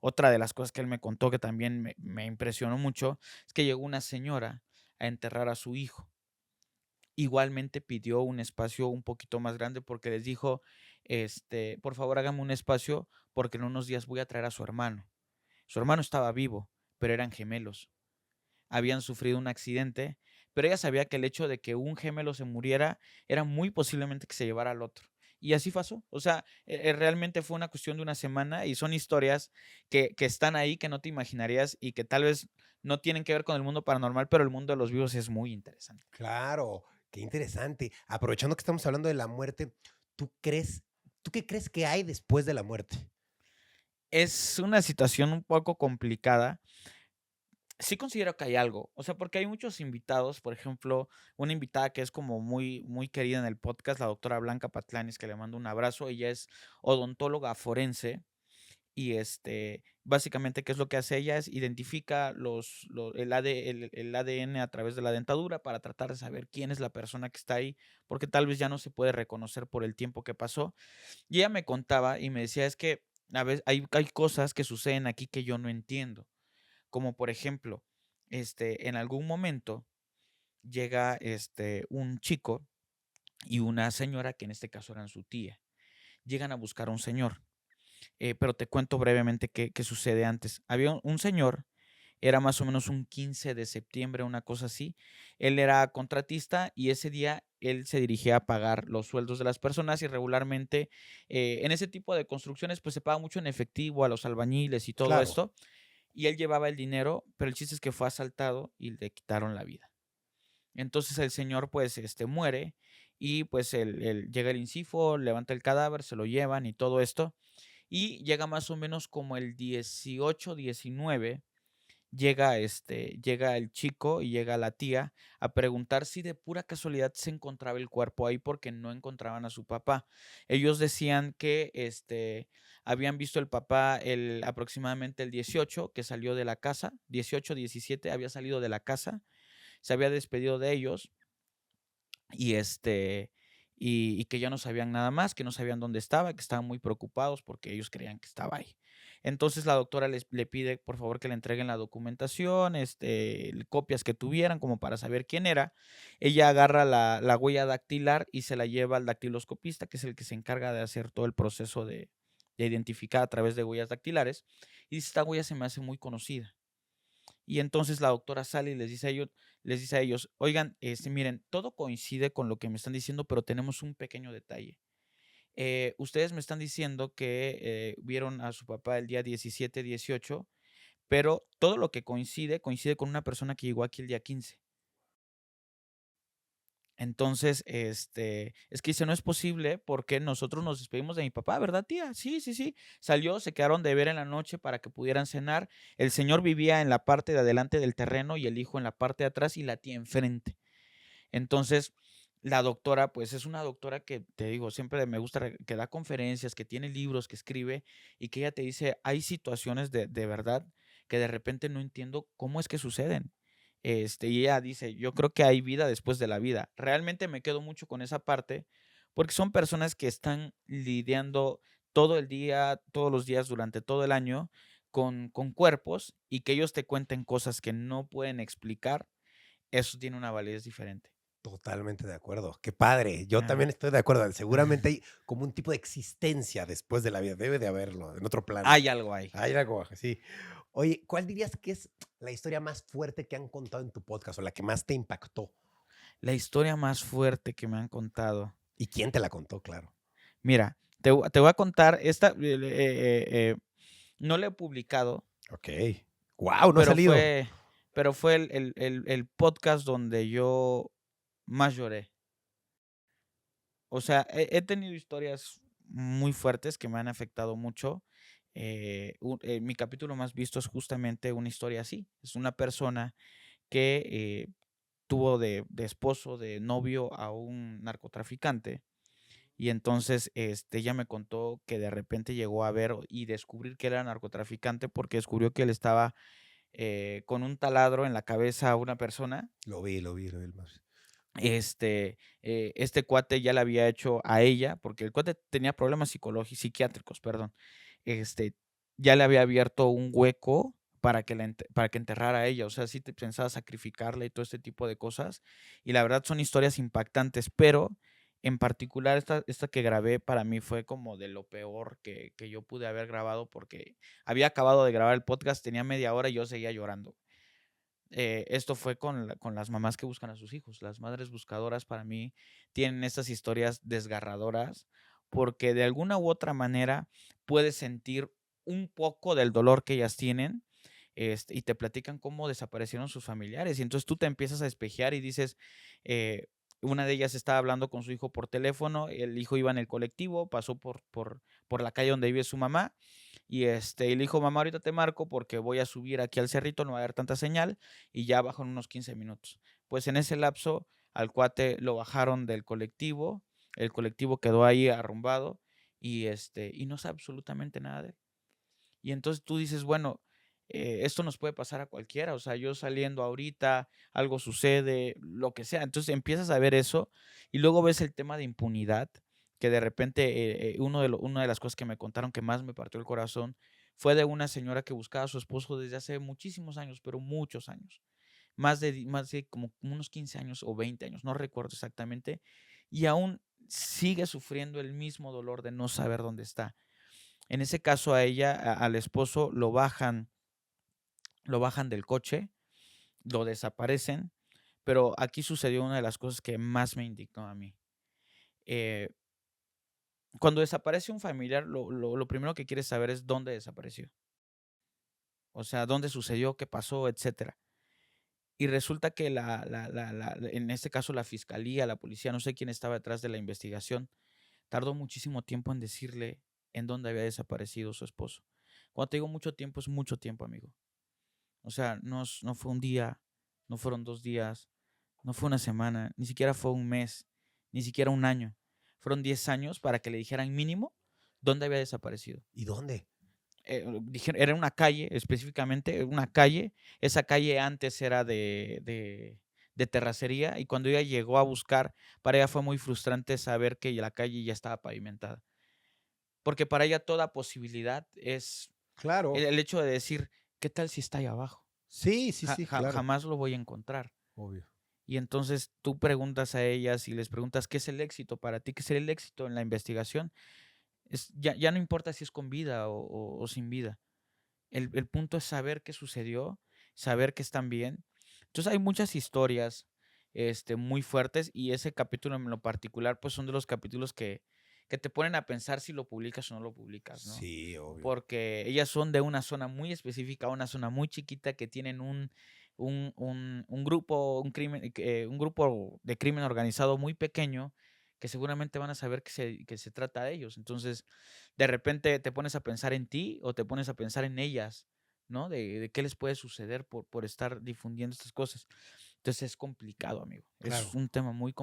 Otra de las cosas que él me contó que también me impresionó mucho es que llegó una señora a enterrar a su hijo. Igualmente pidió un espacio un poquito más grande porque les dijo, por favor hágame un espacio porque en unos días voy a traer a su hermano. Su hermano estaba vivo, pero eran gemelos. Habían sufrido un accidente, pero ella sabía que el hecho de que un gemelo se muriera era muy posiblemente que se llevara al otro. Y así pasó. O sea, realmente fue una cuestión de una semana y son historias que están ahí que no te imaginarías y que tal vez no tienen que ver con el mundo paranormal, pero el mundo de los vivos es muy interesante. Claro, qué interesante. Aprovechando que estamos hablando de la muerte, ¿tú crees tú qué crees que hay después de la muerte? Es una situación un poco complicada. Sí considero que hay algo, o sea, porque hay muchos invitados, por ejemplo, una invitada que es como muy querida en el podcast, la doctora Blanca Patlanes, que le mando un abrazo. Ella es odontóloga forense y, básicamente, ¿qué es lo que hace ella? Es identifica el ADN a través de la dentadura para tratar de saber quién es la persona que está ahí, porque tal vez ya no se puede reconocer por el tiempo que pasó. Y ella me contaba y me decía: "Es que a veces hay cosas que suceden aquí que yo no entiendo". Como por ejemplo, en algún momento llega, un chico y una señora, que en este caso eran su tía. Llegan a buscar a un señor, pero te cuento brevemente qué sucede antes. Había un señor, era más o menos un 15 de septiembre, una cosa así. Él era contratista y ese día él se dirigía a pagar los sueldos de las personas y regularmente, en ese tipo de construcciones, pues, se paga mucho en efectivo a los albañiles y todo Claro. esto, y él llevaba el dinero, pero el chiste es que fue asaltado y le quitaron la vida. Entonces el señor, pues, muere y, pues, llega el INCIFO, levanta el cadáver, se lo llevan y todo esto, y llega más o menos como el 18, 19, llega el chico y llega la tía a preguntar si de pura casualidad se encontraba el cuerpo ahí, porque no encontraban a su papá. Ellos decían que, habían visto el papá aproximadamente el 18, que salió de la casa, 18, 17, había salido de la casa, se había despedido de ellos y, y que ya no sabían nada más, que no sabían dónde estaba, que estaban muy preocupados porque ellos creían que estaba ahí. Entonces la doctora le pide, por favor, que le entreguen la documentación, copias que tuvieran como para saber quién era. Ella agarra la huella dactilar y se la lleva al dactiloscopista, que es el que se encarga de hacer todo el proceso de identificar a través de huellas dactilares, y dice: "Esta huella se me hace muy conocida". Y entonces la doctora sale y les dice a ellos: "Oigan, miren, todo coincide con lo que me están diciendo, pero tenemos un pequeño detalle. Ustedes me están diciendo que, vieron a su papá el día 17, 18, pero todo lo que coincide con una persona que llegó aquí el día 15". Entonces, es que dice: "No es posible porque nosotros nos despedimos de mi papá, ¿verdad, tía?". "Sí, sí, sí". Salió, se quedaron de ver en la noche para que pudieran cenar. El señor vivía en la parte de adelante del terreno y el hijo en la parte de atrás y la tía enfrente. Entonces, la doctora, pues, es una doctora que, te digo, siempre me gusta que da conferencias, que tiene libros, que escribe, y que ella te dice: "Hay situaciones de verdad que de repente no entiendo cómo es que suceden". Y ella dice: "Yo creo que hay vida después de la vida". Realmente me quedo mucho con esa parte, porque son personas que están lidiando todo el día, todos los días, durante todo el año, con cuerpos, y que ellos te cuenten cosas que no pueden explicar, eso tiene una validez diferente. Totalmente de acuerdo. Qué padre. Yo Ajá. también estoy de acuerdo. Seguramente hay como un tipo de existencia después de la vida. Debe de haberlo, en otro plano. Hay algo ahí. Hay algo así. Oye, ¿cuál dirías que es la historia más fuerte que han contado en tu podcast o la que más te impactó? La historia más fuerte que me han contado. ¿Y quién te la contó? Claro. Mira, te voy a contar esta, no la he publicado, Okey. Guau, no ha pero salido. fue el podcast donde yo más lloré. O sea, he tenido historias muy fuertes que me han afectado mucho. Mi capítulo más visto es justamente una historia así. Es una persona que, tuvo de esposo, de novio a un narcotraficante. Y entonces, ella me contó que de repente llegó a ver y descubrir que era narcotraficante, porque descubrió que él estaba, con un taladro en la cabeza a una persona. Lo vi el más. Este cuate ya le había hecho a ella, porque el cuate tenía problemas psiquiátricos, perdón. ya le había abierto un hueco para que enterrara a ella. O sea, sí te pensaba sacrificarla y todo este tipo de cosas. Y la verdad son historias impactantes, pero en particular esta que grabé para mí fue como de lo peor que yo pude haber grabado porque había acabado de grabar el podcast, tenía media hora y yo seguía llorando. Esto fue con las mamás que buscan a sus hijos. Las madres buscadoras para mí tienen estas historias desgarradoras porque de alguna u otra manera puedes sentir un poco del dolor que ellas tienen, y te platican cómo desaparecieron sus familiares. Y entonces tú te empiezas a espejear y dices, eh, una de ellas estaba hablando con su hijo por teléfono, el hijo iba en el colectivo, pasó por la calle donde vive su mamá y le dijo, mamá, ahorita te marco porque voy a subir aquí al cerrito, no va a haber tanta señal y ya bajo en unos 15 minutos. Pues en ese lapso al cuate lo bajaron del colectivo, el colectivo quedó ahí arrumbado y no sabe absolutamente nada de él. Y entonces tú dices, bueno, esto nos puede pasar a cualquiera, o sea, yo saliendo ahorita, algo sucede, lo que sea. Entonces empiezas a ver eso y luego ves el tema de impunidad, que de repente una de las cosas que me contaron que más me partió el corazón fue de una señora que buscaba a su esposo desde hace muchísimos años, pero muchos años, más de como unos 15 años o 20 años, no recuerdo exactamente, y aún sigue sufriendo el mismo dolor de no saber dónde está. En ese caso a ella, al esposo lo bajan del coche, lo desaparecen, pero aquí sucedió una de las cosas que más me indignó a mí. Eh, Cuando desaparece un familiar, lo primero que quieres saber es dónde desapareció. O sea, dónde sucedió, qué pasó, etcétera. Y resulta que en este caso la fiscalía, la policía, no sé quién estaba detrás de la investigación, tardó muchísimo tiempo en decirle en dónde había desaparecido su esposo. Cuando te digo mucho tiempo, es mucho tiempo, amigo. O sea, no fue un día, no fueron 2 días, no fue una semana, ni siquiera fue un mes, ni siquiera un año. Fueron 10 años para que le dijeran mínimo dónde había desaparecido. ¿Y dónde? Era una calle, específicamente, una calle. Esa calle antes era de terracería y cuando ella llegó a buscar, para ella fue muy frustrante saber que la calle ya estaba pavimentada. Porque para ella toda posibilidad es Claro. el hecho de decir, ¿qué tal si está ahí abajo? Sí, sí, sí, claro. Jamás lo voy a encontrar. Obvio. Y entonces tú preguntas a ellas y les preguntas, ¿qué es el éxito para ti? ¿Qué es el éxito en la investigación? Ya no importa si es con vida o sin vida. El punto es saber qué sucedió, saber que están bien. Entonces hay muchas historias muy fuertes y ese capítulo en lo particular, pues son de los capítulos que te ponen a pensar si lo publicas o no lo publicas, ¿no? Sí, obvio. Porque ellas son de una zona muy específica, una zona muy chiquita que tienen un grupo, un grupo de crimen organizado muy pequeño que seguramente van a saber que se trata de ellos. Entonces, de repente te pones a pensar en ti o te pones a pensar en ellas, ¿no? De qué les puede suceder por estar difundiendo estas cosas. Entonces es complicado, amigo. Es Claro. un tema muy complicado.